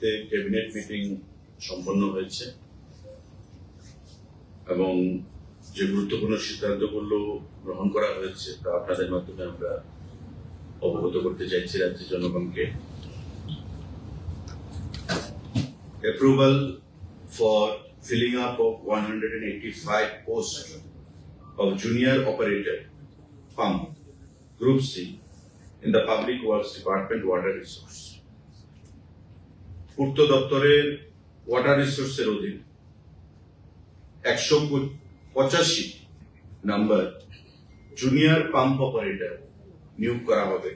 মুহূর্তে cabinet meeting সম্পন্ন হয়েছে এবং যে গুরুত্বপূর্ণ সিদ্ধান্তগুলো গ্রহণ করা হয়েছে তা আপনাদের মাধ্যমে আমরা অবগত করতে চাইছি রাজ্যের জনগণকে। Approval for filling up of 185 posts of junior operator pump Group C in the Public Works Department Water Resource. পূর্ত দপ্তরের ওয়াটার রিসোর্সের অধীন 185 নাম্বার জুনিয়র পাম্প অপারেটর নিয়োগ করা হবে।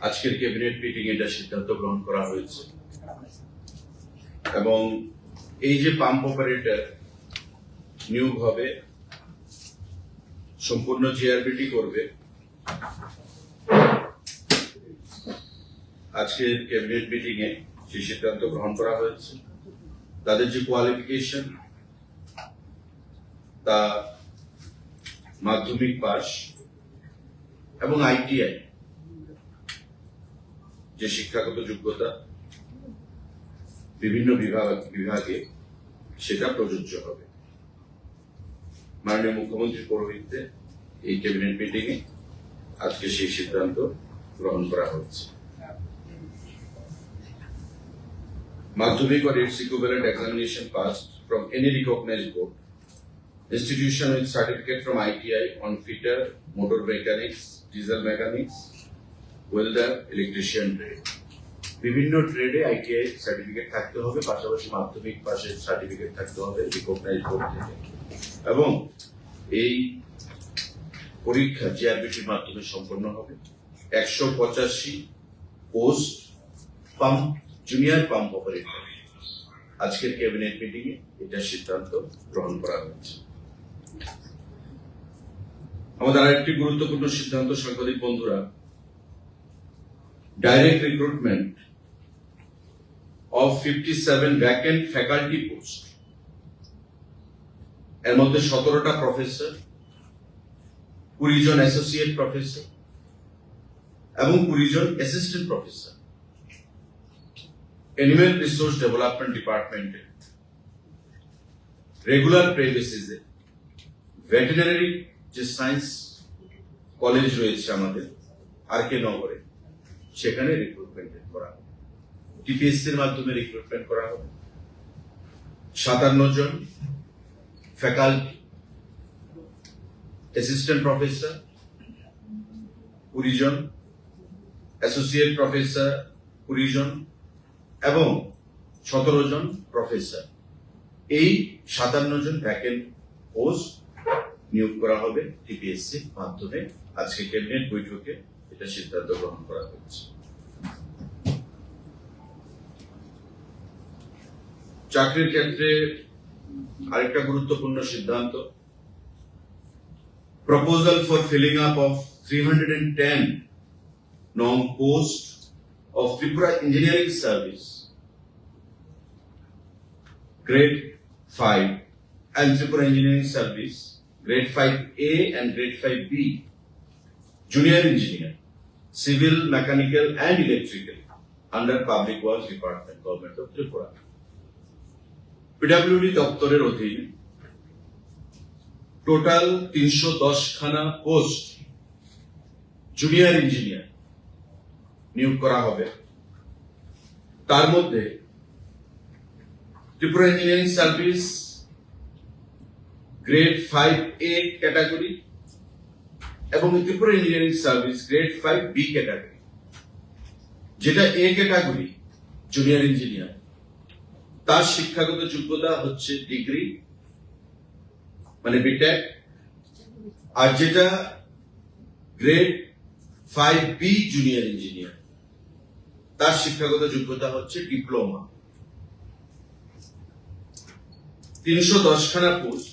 আজকের ক্যাবিনেট মিটিং এটা সিদ্ধান্ত গ্রহণ করা হয়েছে এবং এই যে পাম্প অপারেটর নিয়োগ হবে সম্পূর্ণ জিআরবিটি করবে। আজকের ক্যাবিনেট মিটিং এ যে সিদ্ধান্ত গ্রহণ করা হয়েছে তাদের যে কোয়ালিফিকেশন তা মাধ্যমিক পাস এবং আইটিআই যে শিক্ষাগত যোগ্যতা বিভিন্ন বিভাগে সেটা প্রযোজ্য হবে। মাননীয় মুখ্যমন্ত্রীর পৌরোহিত্যে এই ক্যাবিনেট মিটিং এ আজকে সেই সিদ্ধান্ত গ্রহণ করা হচ্ছে। Madhyamik or its equivalent examination passed from any recognized board, institution with certificate from ITI on fitter, motor mechanics, diesel mechanics, welder, electrician trade. বিভিন্ন ট্রেডে আইটিআই সার্টিফিকেট থাকতে হবে, পাশাপাশি মাধ্যমিক পাশের সার্টিফিকেট থাকতে হবে রিকগনাইজড বোর্ড থেকে। এবং এই পরীক্ষা জিআরবিটির মাধ্যমে সম্পন্ন হবে। 185 post pump junior pump operator আজকের ক্যাবিনেট মিটিং এ এটা সিদ্ধান্ত গ্রহণ করা হয়েছে। আমাদের আরেকটি গুরুত্বপূর্ণ সিদ্ধান্ত সাংবাদিক বন্ধুরা, direct recruitment of 57 vacant faculty post, এর মধ্যে 17টা প্রফেসর, 20 জন অ্যাসোসিয়েট প্রফেসর এবং 20 জন assistant professor animal resource development ডিপার্টমেন্টে রেগুলার পে বেসিসে ভেটেরিনারি যে সায়েন্স কলেজ রয়েছে আমাদের আরকে নগরে সেখানে রিক্রুটমেন্ট করা হবে। টিপিএসসি এর মাধ্যমে রিক্রুটমেন্ট করা হবে। 57 জন ফ্যাকাল্টি, অ্যাসিস্ট্যান্ট প্রফেসর 20 জন, অ্যাসোসিয়েট প্রফেসর 20 জন এবং 17 জন প্রফেসর। এই 57 জন ভ্যাকেন্ট পোস্ট নিয়োগ করা হবে টিপিএসসির মাধ্যমে। আজকে ক্যাবিনেট বৈঠকে এটা সিদ্ধান্ত গ্রহণ করা হয়েছে। চাকরির ক্ষেত্রে আরেকটা গুরুত্বপূর্ণ সিদ্ধান্ত, proposal for filling up of 310 নং post of Tripura Engineering Service, Grade 5 and Tripura Engineering Service, Grade 5A and Grade 5B, Junior Engineer, Civil, Mechanical and Electrical under Public Works Department, Government of Tripura. PWD দপ্তরের অধীন total 310 খানা post junior engineer নিয়োগ করা হবে। তার মধ্যে Tripura engineering service grade 5A category এবং Tripura engineering service grade 5B category. যেটা এ ক্যাটাগরি জুনিয়র ইঞ্জিনিয়ার, তার শিক্ষাগত যোগ্যতা হচ্ছে ডিগ্রি মানে বিটেক, আর যেটা গ্রেড 5B জুনিয়র ইঞ্জিনিয়ার তার শিক্ষাগত যোগ্যতা হচ্ছে ডিপ্লোমা। 310 খানা পোস্ট,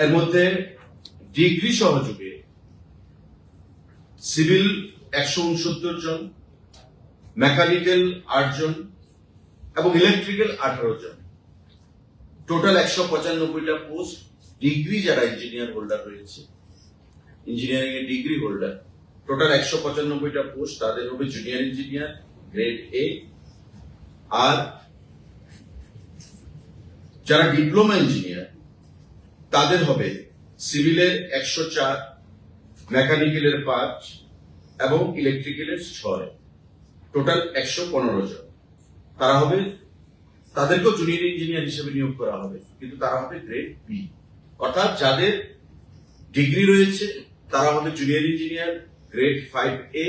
এর মধ্যে ডিগ্রি সহযোগে সিভিল 169 জন, মেকানিক্যাল 8 জন এবং ইলেকট্রিক্যাল 18 জন। টোটাল 195টা পোস্ট ডিগ্রি যারা ইঞ্জিনিয়ার হোল্ডার রয়েছে, ইঞ্জিনিয়ারিং এর ডিগ্রি হোল্ডার, টোটাল 195টা পোস্ট তাদের হবে জুনিয়র ইঞ্জিনিয়ার গ্রেড এ, আর যারা ডিপ্লোমা ইঞ্জিনিয়ার তাদের হবে সিভিলের 104, মেকানিক্যালের 5 এবং ইলেকট্রিক্যালের 6, টোটাল 115 জন। তারা হবে, তাদেরকেও জুনিয়র ইঞ্জিনিয়ার হিসেবে নিয়োগ করা হবে, কিন্তু তারা হবে গ্রেড বি। অর্থাৎ যাদের ডিগ্রি রয়েছে তারা হবে জুনিয়র ইঞ্জিনিয়ার গ্রেড 5A,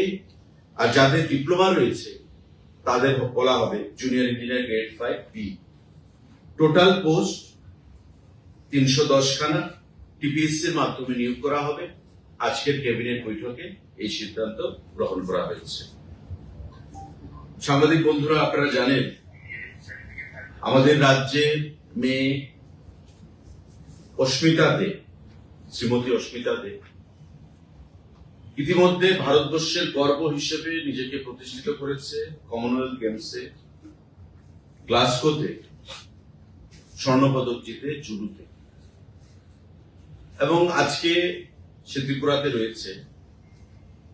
আর যাদের ডিপ্লোমা রয়েছে তাদের বলা হবে junior engineer grade 5B। Total post 310 খানা টিপিএসসি এর মাধ্যমে নিয়োগ করা হবে। আজকের ক্যাবিনেট বৈঠকে এই সিদ্ধান্ত গ্রহণ করা হয়েছে। সাংবাদিক বন্ধুরা, আপনারা জানেন আমাদের রাজ্যের মেয়ে অস্মিতা দে, শ্রীমতী অস্মিতা দে ইতিমধ্যে ভারতবর্ষের গর্ব হিসেবে নিজেকে প্রতিষ্ঠিত করেছে। কমনওয়েলথ গেমসে গ্লাসগোতে স্বর্ণপদক জিতে জুডোতে, এবং আজকে সে ত্রিপুরাতে রয়েছে।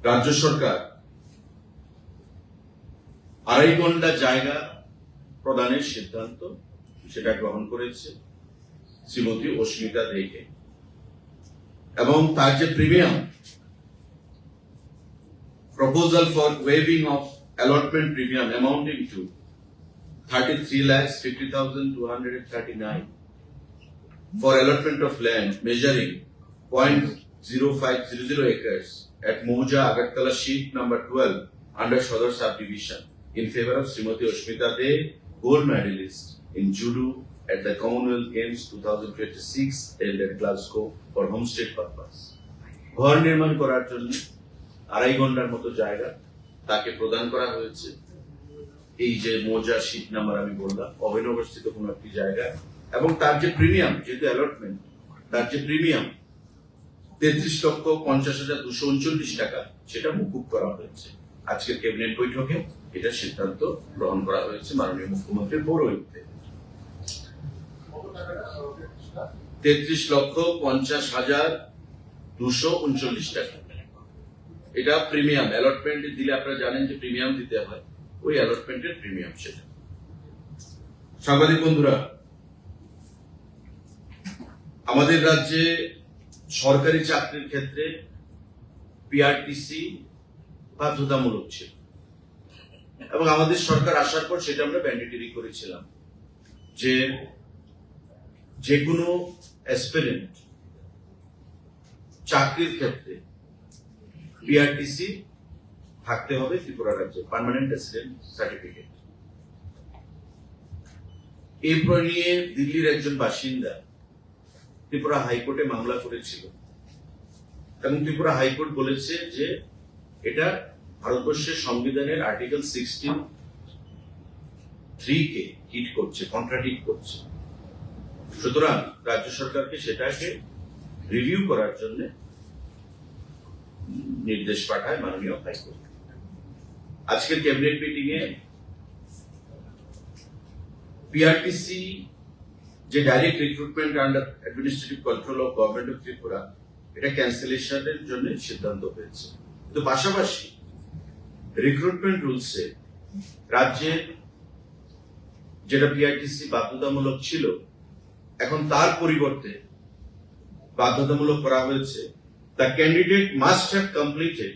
রাজ্য সরকার 2.5 ঘন্টা জায়গা প্রদানের সিদ্ধান্ত সেটা গ্রহণ করেছে শ্রীমতী অস্মিতা দেকে, এবং তার যে premium proposal for waiving of allotment premium amounting to 33,50,239 for allotment of land measuring 0.0500 acres at Moja Agartala sheet number 12 under Shodor subdivision in favor of Srimati Oshmita De, gold medalist in judo at the Commonwealth Games 2026 held at Glasgow for homestead purpose. ঘর নির্মাণ করার জন্য 2.5 ঘন্টার মতো জায়গা তাকে প্রদান করা হয়েছে। এই যে মোজা শীট নাম্বার আমি বললাম, অভিনবস্থিত কোন একটি জায়গা, এবং তার যে প্রিমিয়াম, যেহেতু অ্যালটমেন্ট, তার যে প্রিমিয়াম 33,50,239 টাকা, সেটা মুকুব করা হয়েছে। আজকের ক্যাবিনেট বৈঠকে এটা সিদ্ধান্ত গ্রহণ করা হয়েছে মাননীয় মুখ্যমন্ত্রীর পৌরোহিত্যে। 33,50,239 টাকা, এটা প্রিমিয়াম। অ্যালটমেন্ট দিলে আপনারা জানেন যে প্রিমিয়াম দিতে হয়, ওই অ্যালটমেন্টের প্রিমিয়াম সেটা। সাংবাদিক বন্ধুরা, আমাদের রাজ্যে সরকারি চাকরির ক্ষেত্রে পিআরটিসি বাধ্যতামূলক ছিল, এবং আমাদের সরকার আসার পর সেটা আমরা ম্যান্ডেটরি করেছিলাম যে যে কোনো অ্যাসপিরেন্ট চাকরির ক্ষেত্রে পিআরটিসি থাকতে হবে ত্রিপুরা রাজ্যে, পার্মানেন্ট রেসিডেন্ট সার্টিফিকেট। এই নিয়ে দিল্লির একজন বাসিন্দা ত্রিপুরা হাইকোর্টে মামলা করেছিল, এবং ত্রিপুরা হাইকোর্ট বলেছে যে এটা ভারতবর্ষের সংবিধানের আর্টিকেল 16(3) কে হিট করছে, কন্ট্রাডিক্ট করছে। সুতরাং রাজ্য সরকারকে সেটাকে রিভিউ করার জন্য নির্দেশ পাঠায় মাননীয় হাইকোর্ট। আজকের ক্যাবিনেট মিটিং এ পিআরটিসি যে direct recruitment under administrative control of government of Tripura, এটা ক্যান্সেলেশনের জন্য সিদ্ধান্ত হয়েছে। কিন্তু পাশাপাশি রিক্রুটমেন্ট রুলসে রাজ্যের যেটা পিআরটিসি বাধ্যতামূলক ছিল, এখন তার পরিবর্তে বাধ্যতামূলক করা হয়েছে the candidate must have completed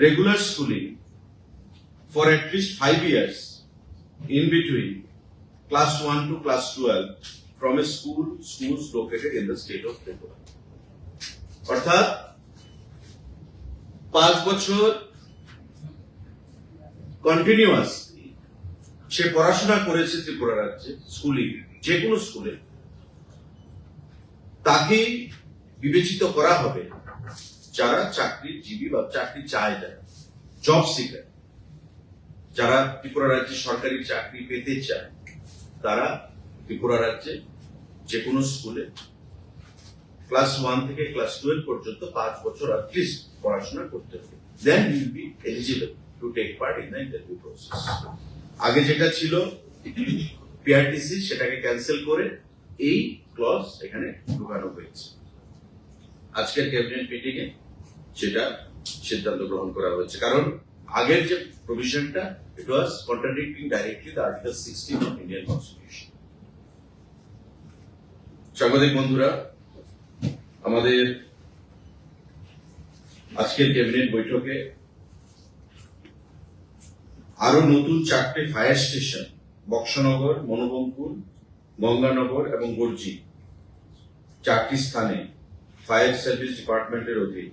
regular schooling for at least 5 years in between class 1 to class 12 from a schools located in the state of Tripura. অর্থাৎ 5 বছর কন্টিনিউয়াস সে পড়াশোনা করেছে ত্রিপুরা রাজ্যে, স্কুলিং যে কোনো স্কুলে, তাকে বিবেচিত করা হবে যারা চাকরিজীবী বা চাকরি চায়, যারা জব সিকার, যারা ত্রিপুরা রাজ্যে সরকারি চাকরি পেতে চায়, তারা ত্রিপুরা রাজ্যে যে কোনো স্কুলে ক্লাস 1 থেকে ক্লাস 12 পর্যন্ত 5 বছর অ্যাটলিস্ট পড়াশোনা করতে হবে। Then you will be eligible to take part in the interview process. আগে যেটা ছিল পিআরটিসি, সেটাকে ক্যান্সেল করে এই ক্লজ এখানে ঢুকানো হয়েছে। আজকের ক্যাবিনেট মিটিং এ সেটা সিদ্ধান্ত গ্রহণ করা হয়েছে, কারণ আগের যে প্রভিশনটা, it was contradicting directly the article 16 of Indian constitution. সাংবাদিক বন্ধুরা, আমাদের আজকের ক্যাবিনেট বৈঠকে আরো নতুন 4টে ফায়ার স্টেশন, বক্সনগর, মনোবঙ্কুল, গঙ্গানগর এবং গর্জি, 4টি স্থানে ফায়ার সার্ভিস ডিপার্টমেন্টের অধীন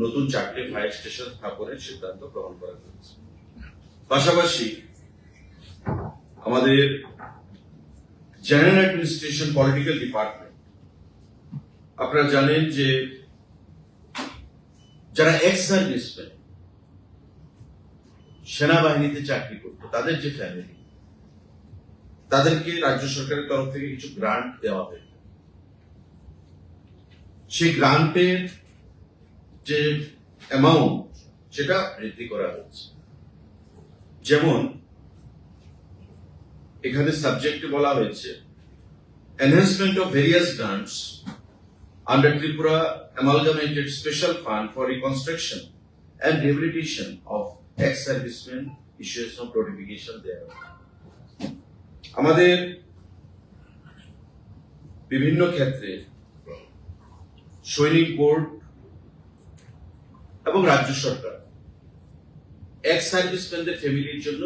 নতুন 4টে ফায়ার স্টেশন স্থাপনের সিদ্ধান্ত গ্রহণ করা হয়েছে। পাশাপাশি আমাদের জেনারেল অ্যাডমিনিস্ট্রেশন পলিটিক্যাল ডিপার্টমেন্ট, আপনারা জানেন যে যারা এক্স সার্ভিসম্যান, সেনাবাহিনীতে চাকরি করতো, তাদের যে ফ্যামিলি, তাদেরকে রাজ্য সরকারের তরফ থেকে কিছু গ্রান্ট দেওয়া হয়। সেই গ্রান্টের যে অ্যামাউন্ট, সেটা বৃদ্ধি করা হচ্ছে। যেমন এখানে সাবজেক্টে বলা হয়েছে enhancement of various grants under Tripura amalgamated special fund for reconstruction and rehabilitation of ex serviceman issues of notification দেওয়া। আমাদের বিভিন্ন ক্ষেত্রে সৈনিক বোর্ড এবং রাজ্য সরকার এক্স সার্ভিসম্যানদের ফ্যামিলির জন্য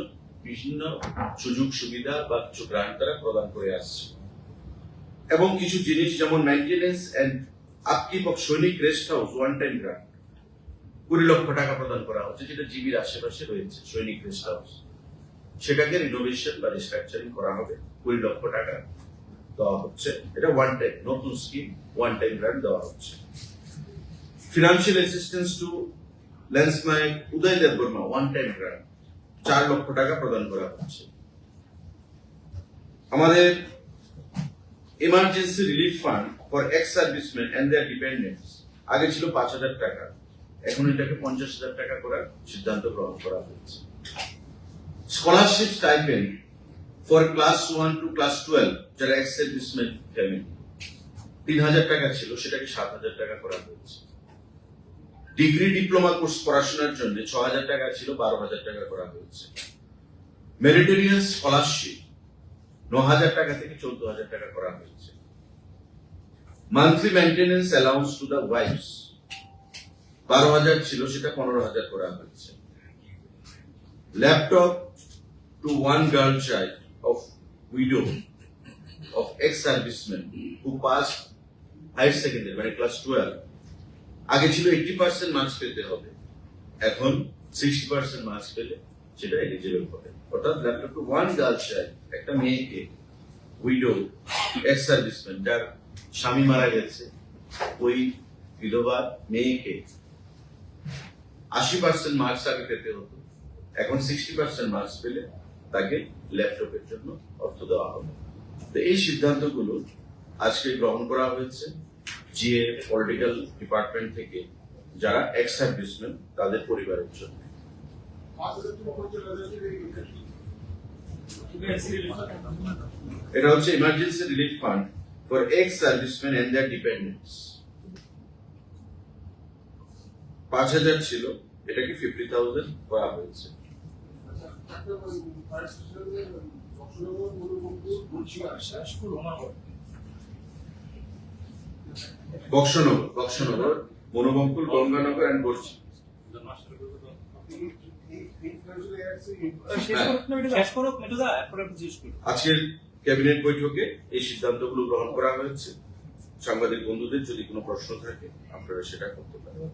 বিভিন্ন সুযোগ সুবিধা বা কিছু গ্রান্ট তারা প্রদান করে আসছে, এবং কিছু জিনিস যেমন মেইনটেনেন্স এন্ড আপকিপ অফ সৈনিক rest house one time grant 20 লক্ষ টাকা প্রদান করা হচ্ছে, যেটা জিবির আশেপাশে রয়েছে সৈনিক রেস্ট হাউস, সেটাকে রিনোভেশন বা রিস্ট্রাকচারিং করা হবে, 20 লক্ষ টাকা দেওয়া হচ্ছে। এটা ওয়ান টাইম নতুন স্কিম, ওয়ান টাইম গ্রান্ট দেওয়া হচ্ছে। Financial assistance to lance naik Uday Deb Barma, one time grant 4 লক্ষ টাকা প্রদান করা হচ্ছে। আমাদের emergency relief fund for ex serviceman and their dependents আগে ছিল 5,000 টাকা, এখন এটাকে 50,000 টাকা করার সিদ্ধান্ত গ্রহণ করা হয়েছে। Scholarship stipend for class 1 to class 12 যারা এক্স সার্ভিসম্যান ফ্যামিলি 3,000 টাকা ছিল, সেটাকে 7,000 টাকা করা হয়েছে। ডিগ্রি ডিপ্লোমা কোর্স পড়াশোনার জন্য 6,000 টাকা ছিল, 12,000 টাকা করা হয়েছে। মেরিটোরিয়াস স্কলারশিপ 9,000 টাকা থেকে 14,000 টাকা করা হয়েছে। Monthly maintenance allowance to the wife's 12,000 ছিল, সেটা 15,000 করা হয়েছে। Laptop to one girl child of widow of ex serviceman who pass higher secondary মানে ক্লাস 12, আগে ছিল 80% মার্কস পেতে হবে, এখন 60% মার্কস পেলে সেটা এলিজিবল হবে। অর্থাৎ laptop to one girl child, একটা মেয়েকে উইডো এক্স সার্ভিসম্যান যার স্বামী মারা গেছে, ওই বিধবা মেয়েকে 80% মার্কস আগে পেতে হতো, এখন 60% মার্কস পেলে তাকে ল্যাপটপের জন্য অর্থ দেওয়া হবে। তো এই সিদ্ধান্তগুলো আজকে গ্রহণ করা হয়েছে জিএ পলিটিক্যাল ডিপার্টমেন্ট থেকে যারা এক্স সার্ভিসম্যান তাদের পরিবারের জন্য। এটা হচ্ছে emergency relief fund for ex serviceman and their dependents. 5,000 ছিল, এটাকে 50,000 করা হয়েছে। বক্সনগর, মনোবঙ্কুল, গঙ্গানগর এন্ড গর্জি। আজকের ক্যাবিনেট বৈঠকে এই সিদ্ধান্তগুলো গ্রহণ করা হয়েছে। সাংবাদিক বন্ধুদের যদি কোনো প্রশ্ন থাকে আপনারা সেটা করতে পারেন।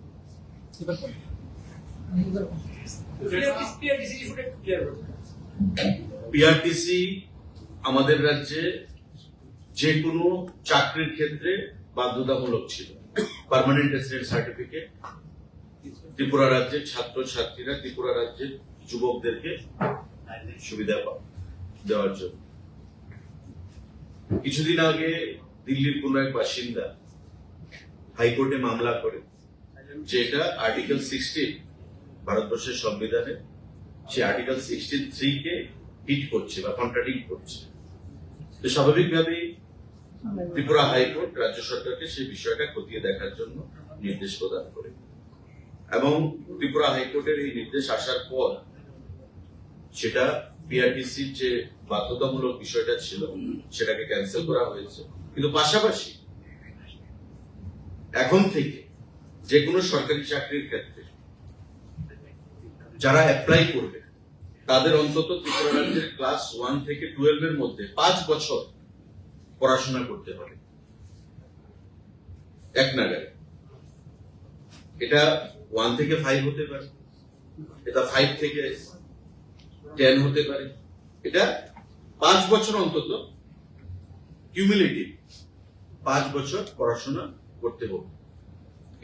পিআরটিসি আমাদের রাজ্যে যে কোনো চাকরির ক্ষেত্রে বাধ্যতামূলক ছিল। পার্মানেন্ট রেসিডেন্ট সার্টিফিকেট ত্রিপুরা রাজ্যের ছাত্র ছাত্রীরা, ত্রিপুরা রাজ্যের যুবকদেরকে সুবিধা দেওয়ার জন্য। কিছুদিন আগে দিল্লির কোন এক বাসিন্দা হাইকোর্টে মামলা করে, যেটা আর্টিকেল 16 ভারতবর্ষের সংবিধানে, সে আর্টিকেল 63 কে হিট করছে বা কন্ট্রাডিক্ট করছে। তো স্বাভাবিকভাবেই ত্রিপুরা হাইকোর্ট রাজ্য সরকারকে সেই বিষয়টা খতিয়ে দেখার জন্য নির্দেশ প্রদান করে। এবং ত্রিপুরা হাইকোর্টের এই নির্দেশ আসার পর সেটা পিআরটিসির যে বাধ্যতামূলক বিষয়টা ছিল সেটাকে ক্যান্সেল করা হয়েছে। কিন্তু পাশাপাশি এখন থেকে যে কোনো সরকারি চাকরির ক্ষেত্রে যারা অ্যাপ্লাই করবে তাদের অন্তত ত্রিপুরা রাজ্যের ক্লাস 1 থেকে 12 এর মধ্যে 5 বছর পড়াশোনা করতে হবে এক নাগারে। এটা 1 থেকে 5 হতে পারে, এটা 5 থেকে 10 হতে পারে, এটা 5 বছর অন্তত কিউমুলেটিভ 5 বছর পড়াশোনা করতে হবে।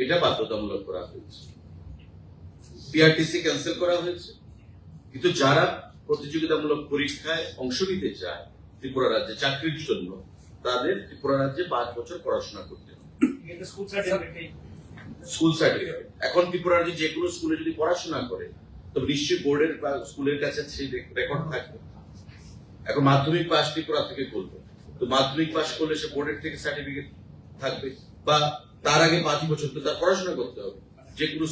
এটা বাধ্যতামূলক করা হয়েছে, পিআরটিসি ক্যান্সেল করা হয়েছে। কিন্তু যারা প্রতিযোগিতামূলক পরীক্ষায় অংশ নিতে চায় ত্রিপুরা রাজ্যে চাকরির জন্য, তাদের ত্রিপুরা রাজ্যে 5 বছর পড়াশোনা করতে হবে। স্কুল সার্টিফিকেট এখন ত্রিপুরা রাজ্যে যে কোনো স্কুলে যদি পড়াশোনা করে তো নিশ্চয়ই বোর্ডের বা স্কুলের কাছে সেই রেকর্ড থাকবে। এখন মাধ্যমিক পাস ত্রিপুরা থেকে করবে, তো মাধ্যমিক পাস করলে সে বোর্ডের থেকে সার্টিফিকেট থাকবে, বা তার আগে 5 বছর তো তার পড়াশোনা করতে হবে যে কোনো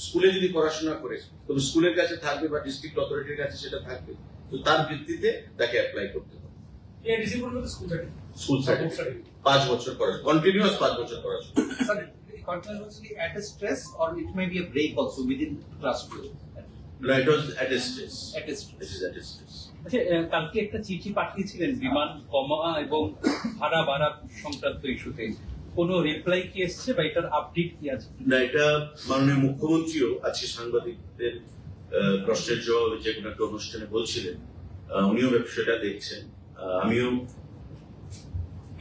স্কুলে যদি পড়াশোনা করে তবে স্কুলের কাছে থাকবে বা ডিস্ট্রিক্ট অথরিটির কাছে সেটা থাকবে, তো তার ভিত্তিতে তাকে অ্যাপ্লাই করতে হবে। স্কুল সার্টিফিকেট 5 বছর পড়াশোনা, কন্টিনিউয়াস 5 বছর পড়াশোনা। Continuously at a stress, or it may be a break also within class 2. No, it was at a stress. At a stress. It is at a stress. আচ্ছা, কালকে একটা চিঠি পাঠিয়েছিলেন বিমান কমা এবং ভাড়া বাড়া সংক্রান্ত ইস্যুতে, কোনো রিপ্লাই কি এসছে বা এটার আপডেট কি আছে? না, এটা মাননীয় মুখ্যমন্ত্রীও আজকে সাংবাদিকদের প্রশ্নের জবাবে যে কোনো একটা অনুষ্ঠানে বলছিলেন, উনিও বিষয়টা দেখছেন। আমিও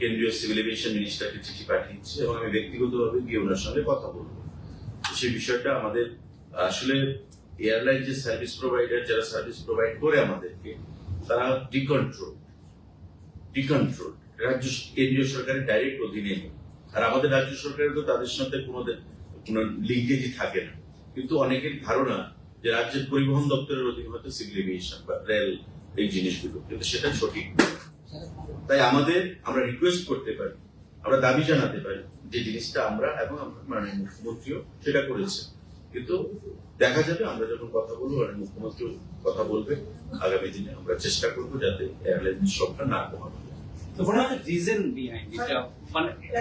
কেন্দ্রীয় সিভিল এভিয়েশন মিনিস্টারকে চিঠি পাঠিয়েছি এবং আমি ব্যক্তিগতভাবে গিয়ে ওনার সঙ্গে কথা বলবো। সেই বিষয়টা আমাদের আসলে এয়ারলাইন যে সার্ভিস প্রোভাইডার, যারা সার্ভিস প্রোভাইড করে আমাদেরকে, তারা ডিকন্ট্রোল রাজ্য কেন্দ্রীয় সরকারের ডাইরেক্ট অধীনে নেই। আর আমাদের রাজ্য সরকারের তো তাদের সাথে কোনো লিঙ্কেজই থাকে না। কিন্তু অনেকের ধারণা যে রাজ্যের পরিবহন দপ্তরের অধীনে হয়তো সিভিল এভিয়েশন বা রেল এই জিনিসগুলো, কিন্তু সেটা সঠিক। তাই আমরা রিকোয়েস্ট করতে পারি, আমরা দাবি জানাতে পারি যে জিনিসটা আমরা এবং মাননীয় মুখ্যমন্ত্রীও সেটা করেছে। কিন্তু দেখা যাবে, আমরা যখন কথা বলবো মাননীয় মুখ্যমন্ত্রী কথা বলবে, আগামী দিনে আমরা চেষ্টা করবো যাতে এয়ারলাইনের সংখ্যা না কমানো। So what are the reason behind it?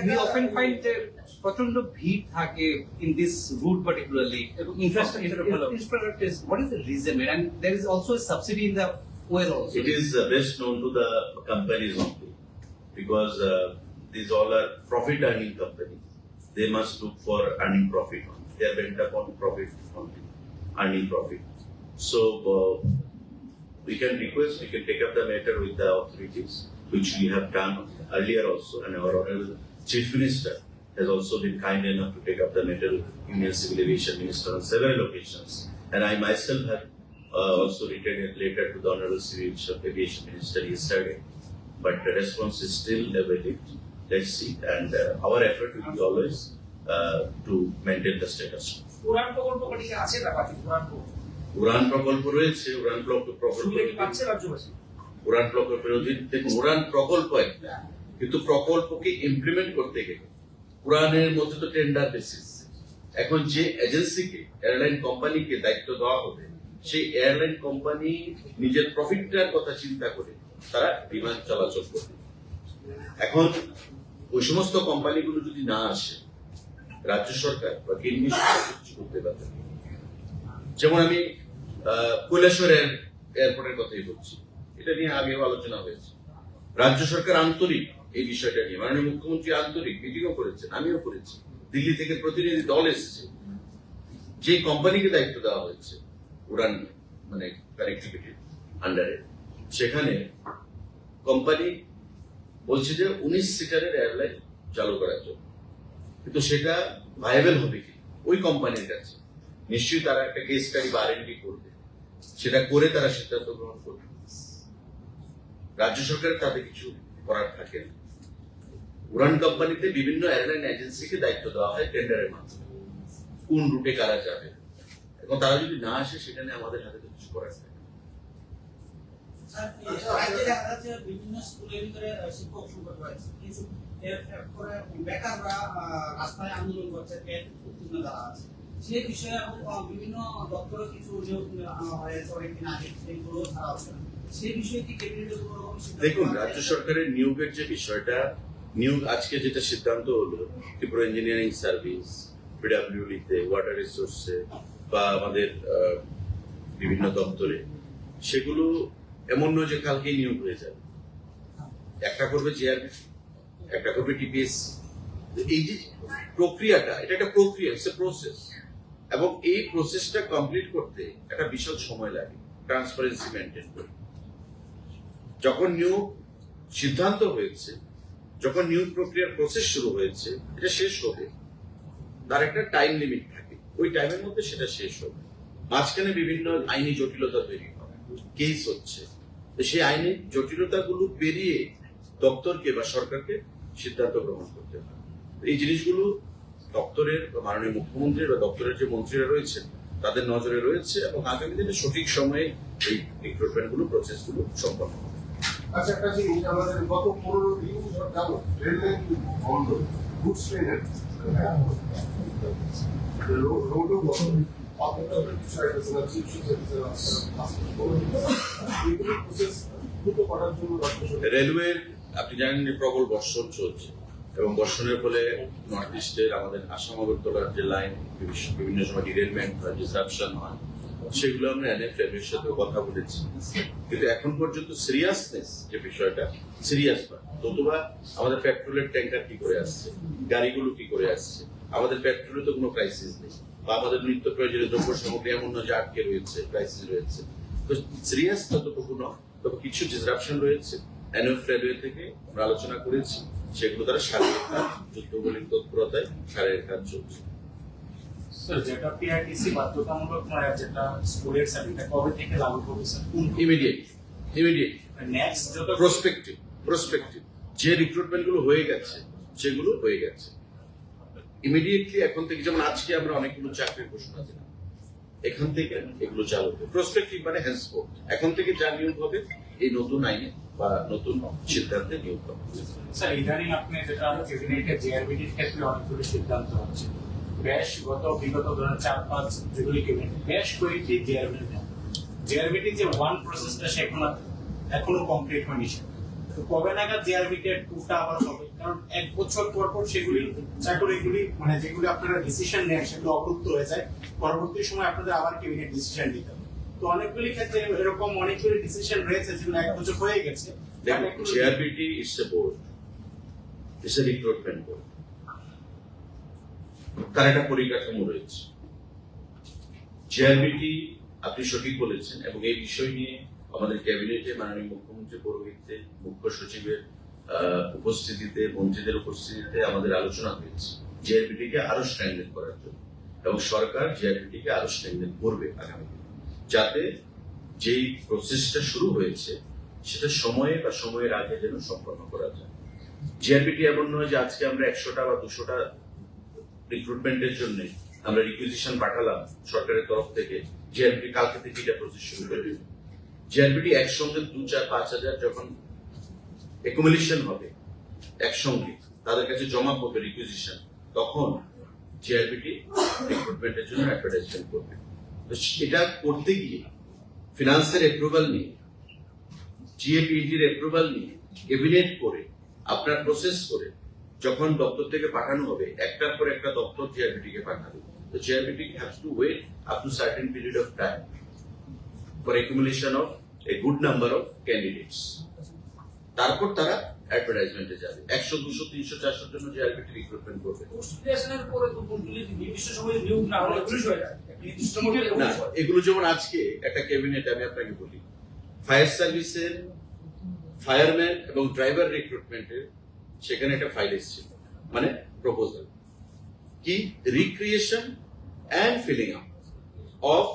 We often find that প্রচন্ড ভিড় থাকে in this route particularly. Infrastructure is, what is the reason? And there is also a subsidy in the fuel also. It is best known to the companies only, because these all are profit earning companies. They must look for earning profit only. They are bent upon profit only, earning profit. So we can take up the matter with the authorities, which we have done earlier also, and our Honorable Chief Minister has also been kind enough to take up the matter with Union Civil Aviation Minister on several occasions. And I myself have also written a letter to the Honorable Civil Aviation Minister yesterday, but the response is still awaited. Let's see, and our effort will be always to maintain the status quo. উড়ান প্রকল্প রয়েছে, উড়ান প্রকল্পের অধীন। দেখুন, উড়ান প্রকল্প একটা, কিন্তু প্রকল্পকে implement করতে গেলে উড়ানের মধ্যে তো টেন্ডার বেসিস। এখন যে এজেন্সিকে, এয়ারলাইন কোম্পানিকে দায়িত্ব দেওয়া হবে, সেই এয়ারলাইন কোম্পানি নিজের প্রফিটটার কথা চিন্তা করে তারা বিমান চলাচল করবে। এখন ওই সমস্ত কোম্পানিগুলো যদি না আসে, রাজ্য সরকার বা কেন্দ্রীয় সরকার কিছু করতে পারবে। যেমন আমি কৈলাসহর এয়ারপোর্টের কথাই বলছি, এটা নিয়ে আগেও আলোচনা হয়েছে। রাজ্য সরকার আন্তরিক এই বিষয়টা নিয়ে, মাননীয় মুখ্যমন্ত্রী আন্তরিক, মিটিংও করেছেন, আমিও করেছি। দিল্লি থেকে প্রতিনিধি দল এসেছে। যে কোম্পানিকে দায়িত্ব দেওয়া হয়েছে উড়ান কানেক্টিভিটি আন্ডারে, সেখানে কোম্পানি বলছে যে 19 সিটারের এয়ারলাইন চালু করার জন্য, কিন্তু সেটা ভাইয়েবল হবে কি ওই কোম্পানির কাছে? নিশ্চয়ই তারা একটা কেস স্টাডি বা R&D করবে, সেটা করে তারা সিদ্ধান্ত গ্রহণ করবে। রাজ্য সরকারের তাতে কিছু করার থাকে না। উড়ান কোম্পানিতে বিভিন্ন এয়ারলাইন এজেন্সিকে দায়িত্ব দেওয়া হয় টেন্ডারের মাধ্যমে, কোন রুটে কারা যাবে। এবং তারা যদি না আসে, সেখানে আমাদের হাতে তো কিছু করার থাকে। বিভিন্ন স্কুলের ভিতরে শিক্ষক সংকট রয়েছে, কিন্তু বেকাররা রাস্তায় আন্দোলন করছে, উত্তীর্ণ যারা আছে যে বিষয়ে বিভিন্ন দপ্তরে কিছু নিয়োগ হয়েছে অনেকদিন আগে সেইগুলো ছাড়া হচ্ছে না। সেই বিষয়ে কি ক্যাবিনেটে কোনো রকম সিদ্ধান্ত দেখুন, আছে? রাজ্য সরকারের নিয়োগের যে বিষয়টা, নিয়োগ আজকে যেটা সিদ্ধান্ত হলো ত্রিপুরা ইঞ্জিনিয়ারিং সার্ভিস, পিডাব্লিউডিতে, ওয়াটার রিসোর্সে বা আমাদের বিভিন্ন দপ্তরে, সেগুলো এমন নয় যে কালকেই নিয়োগ হয়ে যাবে। একটা করবে জিআরবি, একটা করবে টিপিএস। এই যে প্রক্রিয়াটা, এটা একটা প্রক্রিয়া, ইটস এ প্রসেস, এবং এই প্রসেসটা কমপ্লিট করতে একটা বিশাল সময় লাগে ট্রান্সপারেন্সি মেনটেন করে। যখন নিয়োগ সিদ্ধান্ত হয়েছে, যখন নিয়োগ প্রক্রিয়ার প্রসেস শুরু হয়েছে, এটা শেষ হবে, তার একটা টাইম লিমিট থাকে, ওই টাইমের মধ্যে সেটা শেষ হবে। মাঝখানে বিভিন্ন আইনি জটিলতা তৈরি হয়, কেস হচ্ছে, তো সেই আইনি জটিলতাগুলো পেরিয়ে দপ্তরকে বা সরকারকে সিদ্ধান্ত গ্রহণ করতে হয়। এই জিনিসগুলো দপ্তরের বা মাননীয় মুখ্যমন্ত্রী বা দপ্তরের যে মন্ত্রীরা রয়েছেন তাদের নজরে রয়েছে, এবং আগামী দিনে সঠিক সময়ে এই রিক্রুটমেন্ট গুলো, প্রসেস গুলো সম্পন্ন হবে। আচ্ছা, একটা জিনিস, আমাদের গত 15 দিন যাব রেল লাইন বন্ধ, গুডস ট্রেনের রোডও বন্ধ, অতটা কিছু আইতেছে না, চিফ সেক্রেটারি এগুলো প্রসেস দ্রুত করার জন্য রেলওয়ের, আপনি জানেন যে প্রবল বর্ষণ চলছে, এবং বর্ষণের ফলে নর্থ ইস্টের আমাদের আসাম আগরতলার যে লাইন বিভিন্ন সময় ডিরেলমেন্ট হয়, ডিসরাপশন হয়, সেগুলো আমরা এনএফএম এর সাথে কথা বলেছি। কিন্তু এখন পর্যন্ত সিরিয়াসনেস যে বিষয়টা সিরিয়াস নয়। নতুবা আমাদের পেট্রোলের ট্যাঙ্কার কি করে আসছে, গাড়িগুলো কি করে আসছে, আমাদের পেট্রোলে তো কোনো ক্রাইসিস নেই, বা আমাদের নিত্য প্রয়োজনীয় দ্রব্য সামগ্রী এমন নয় যে আটকে রয়েছে, ক্রাইসিস রয়েছে। তো সিরিয়াস ততটুকু নয়, তবে কিছু ডিসরাপশন রয়েছে। এনএফ রেলওয়ে থেকে আমরা আলোচনা করেছি, সেগুলো তারা শারীরিক কাজ, যুদ্ধবলীর তৎপরতায় শারীরিক কাজ চলছে। স্যার, যেটা পিআরটিসি বাধ্যতামূলক নয়, যেটা স্কুলের সার্টিফিকেট কবে থেকে লাগু হবে স্যার? ইমিডিয়েট নেক্সট যত প্রসপেক্টিভ যে রিক্রুটমেন্ট গুলো হয়ে গেছে, সেগুলো হয়ে গেছে ইমিডিয়েটলি। এখন থেকে, যেমন আজকে আমরা অনেকগুলো চাকরির ঘোষণা দিলাম, এখান থেকে এগুলো চালু হবে। প্রসপেক্টিভ মানে হেন্সফোর্থ, এখন থেকে যা নিয়োগ হবে এই নতুন আইনে বা নতুন সিদ্ধান্তে নিয়োগ হবে। স্যার, ইদানিং আপনি যেটা ক্যাবিনেটের জিআরবিটির ক্ষেত্রে অনেকগুলো সিদ্ধান্ত হচ্ছে, বেশ বিগত ধরেন 4-5 যেগুলি ক্যাবিনেট বেশ কয়েকটি জিআরবিটি যে ওয়ান প্রসেসটা সেখানে এখনো কমপ্লিট হয়নি। তো কবে নাগাদ জিআরবিটি টুটা আবার হবে? কারণ 1 বছর পর পর সেগুলি চাকরিগুলি মানে যেগুলি আপনারা ডিসিশন নেন সেগুলো অবরুদ্ধ হয়ে যায়, পরবর্তী সময় আপনাদের আবার ক্যাবিনেট ডিসিশন নিতে হবে। তো অনেকগুলি ক্ষেত্রে এরকম অনেকগুলি ডিসিশন রয়েছে যেগুলো 1 বছর হয়ে গেছে। GRBT is a board, is a recruitment board, তার একটা পরিকাঠামো রয়েছে। জিআরবিটি, আপনি সঠিক বলেছেন, এবং এই বিষয় নিয়ে আমাদের ক্যাবিনেটে মাননীয় মুখ্যমন্ত্রী পৌরোহিত্যে, মুখ্য সচিবের উপস্থিতিতে, মন্ত্রীদের উপস্থিতিতে আমাদের আলোচনা হয়েছে জিআরবিটিকে আরো স্ট্রেংথেন করার জন্য, এবং সরকার জিআরবিটিকে আরো স্ট্রেংথেন করবে আগামী দিনে, যাতে যেই প্রসেসটা শুরু হয়েছে সেটা সময়ে বা সময়ের আগে যেন সম্পন্ন করা যায়। জিআরবিটি এমন নয় যে আজকে আমরা 100টা বা 200টা রিক্রুটমেন্টের জন্য আমরা রিকুইজিশন পাঠালাম সরকারের তরফ থেকে, জিআরবিটি কালকে থেকে এটা প্রসেস শুরু করে দেবে। জিআরবিটি একসঙ্গে 2-4-5 হাজার যখন একুমুলেশন হবে, একসঙ্গে তাদের কাছে জমা পড়বে রিকুইজিশন, তখন জিআরবিটি রিক্রুটমেন্টের জন্য অ্যাডভার্টাইজমেন্ট করবে। তো এটা করতে গিয়ে ফিনান্সের অ্যাপ্রুভাল নিয়ে, জিএপিইটির অ্যাপ্রুভাল নিয়ে, ক্যাবিনেট করে, আপনার প্রসেস করে যখন দপ্তর থেকে পাঠানো হবে, একটার পর একটা দপ্তর জিআরবিটি কে পাঠাবে। তো GRBT has to wait up to certain period of time for accumulation of a good number of candidates. তারপর তারা অ্যাডভার্টাইজমেন্টে যাবে। 100, 200, 300, 400 জন্য জিআরবিটি রিক্রুটমেন্ট করবে। পোস্টগ্রাজুয়েশনের পরে তো কোনগুলি নির্দিষ্ট সময়ে নিয়োগ না হলে পুলিশ হয়ে যায়। নির্দিষ্ট সময়ে না, এগুলো যেমন আজকে একটা ক্যাবিনেট, আমি আপনাকে বলি, ফায়ার সার্ভিসের ফায়ারম্যান এবং ড্রাইভার রিক্রুটমেন্টের সেখানে একটা ফাইল এসেছিল, মানে প্রপোজাল কি, recreation and filling up of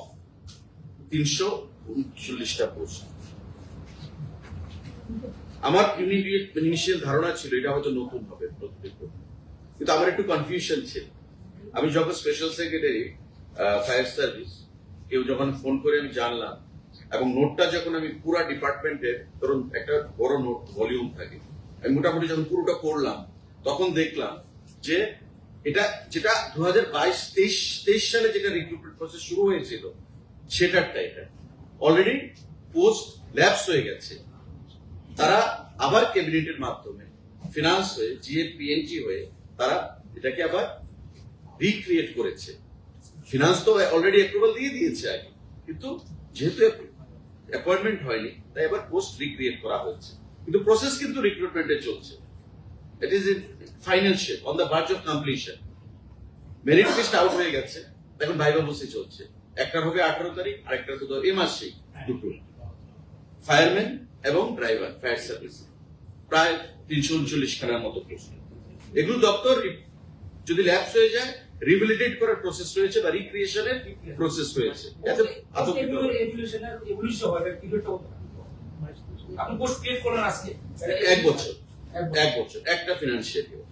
339টা পোস্ট। আমার ইনিশিয়াল ধারণা ছিল এটা হয়তো নতুন হবে, কিন্তু আমার একটু কনফিউশন ছিল। আমি যখন স্পেশাল সেক্রেটারি ফায়ার সার্ভিস, কেউ যখন ফোন করে আমি জানলাম, এবং নোটটা যখন আমি পুরা ডিপার্টমেন্টের, ধরুন একটা বড় নোট ভলিউম থাকে, আমি মোটামুটি যখন পুরোটা পড়লাম, তখন দেখলাম যে এটা যেটা 2022-23 সালে যেটা রিক্রুটমেন্ট প্রসেস শুরু হয়েছিল সেটারটা এটা অলরেডি পোস্ট ল্যাপস হয়ে গেছে। তারা আবার ক্যাবিনেটের মাধ্যমে ফিনান্স হয়ে জিএপিএনটি হয়ে তারা এটাকে আবার রিক্রিয়েট করেছে। ফিনান্স তো অলরেডি অ্যাপ্রুভাল দিয়ে দিয়েছে আগে, কিন্তু যেহেতু অ্যাপয়েন্টমেন্ট হয়নি তাই আবার পোস্ট রিক্রিয়েট করা হয়েছে, কিন্তু প্রসেস কিন্তু রিক্রুটমেন্টে চলছে। It is in final shape, on the verge of completion. Merit list out হয়ে গেছে, এখন ভাইবা বসে চলছে। একটার হবে 18 তারিখ, আরেকটার হবে এই মাসেই দুটো। ফায়ারম্যান এবং ড্রাইভার ফায়ার সার্ভিস প্রায় 339 খানার মতো প্রশ্ন। এগুলো দপ্তর যদি ল্যাপস হয়ে যায় রিভ্যালিডেট করার প্রসেস রয়েছে বা রিক্রিয়েশনের প্রসেস রয়েছে। এতে আতঙ্কিত হবেন না। আপনি পোস্ট ক্রিয়েট করলেন আজকে এক বছর একটা ফিনান্সিয়াল ইয়ার।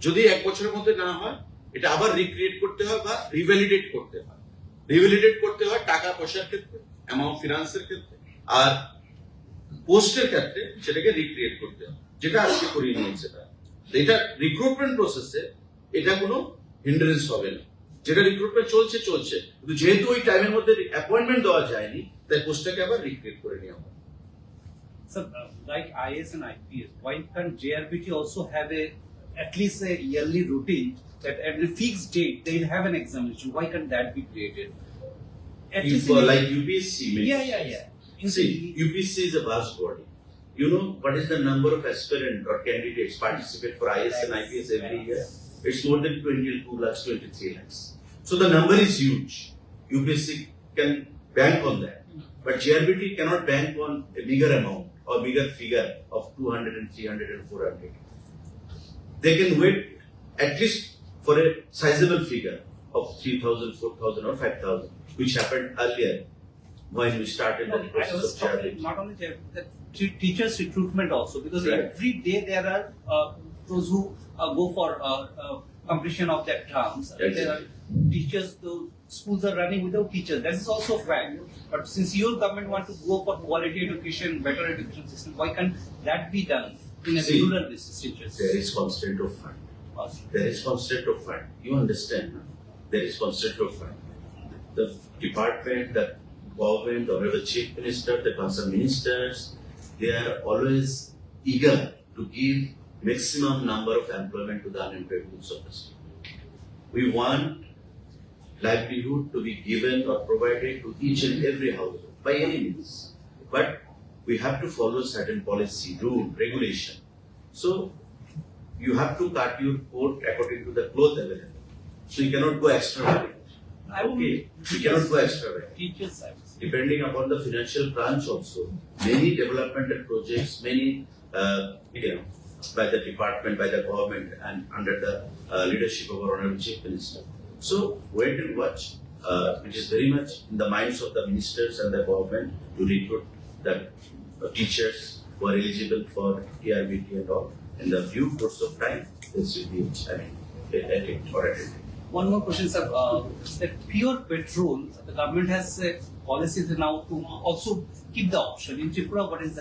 যদি এক বছরের মধ্যে না হয় এটা আবার রিক্রিয়েট করতে হয় বা রিভ্যালিডেট করতে হয়। রিভ্যালিডেট করতে হয় টাকা পয়সার ক্ষেত্রে, অ্যামাউন্ট ফিনান্সের ক্ষেত্রে, আর পোস্টের ক্ষেত্রে সেটাকে রিক্রিয়েট করতে হয়, যেটা আজকে করিয়ে নিয়েছে তারা। এটা রিক্রুটমেন্ট প্রসেসে এটা কোনো হিন্ডারেন্স হবে না। যেটা রিক্রুটমেন্ট চলছে কিন্তু যেহেতু ওই টাইমের মধ্যে অ্যাপয়েন্টমেন্ট দেওয়া যায়নি তাই পোস্টটাকে আবার রিক্রিয়েট করে নেওয়া হয়। So, like IAS and IPS, why can't JRPT also have at least a yearly routine that at a fixed date they'll have an examination? Why can't that be created? At least in a- Like UPSC means. Yeah. See, UPSC is a vast body. You know what is the number of aspirant or candidates participate for IAS and IPS every year? It's more than 22 lakhs, 23 lakhs. So the number is huge. UPSC can bank on that. But JRPT cannot bank on a bigger amount or bigger figure of 200 and 300 and 400. They can wait at least for a sizable figure of 3,000, 4,000 or 5,000, which happened earlier when we started No, the I process was of talking JRPT. not only that teachers recruitment also, because Right. every day there are those who go for completion of their terms. Exactly. There are teachers, the schools are running without teachers. That is also a fact. But since your government want to go for quality education, better education system, why can't that be done in a See, regular basis, teachers? There is constraint of fund. There is constraint of fund. You understand? There is constraint of fund. The department, the government, the honorable chief minister, the concerned ministers, they are always eager to give maximum number of employment to the unemployed youths of the state. We want livelihood to be given or provided to each and every household by any means. But we have to follow certain policy, rule, regulation. So you have to cut your coat according to the cloth available. So you cannot go extravagant. Okay, you cannot go extravagant. Teachers, I would say. Depending upon the financial crunch also, many developmental projects, many, by the department, by the government and under the leadership of our Honorable Chief Minister. So wait and watch. It is very much in the minds of the ministers and the government to recruit the teachers who are eligible for TRBT and all. In the due course of time, this will be, attended. One more question, sir. That pure petrol, the government has policies now to also keep the option. In Tripura, what is the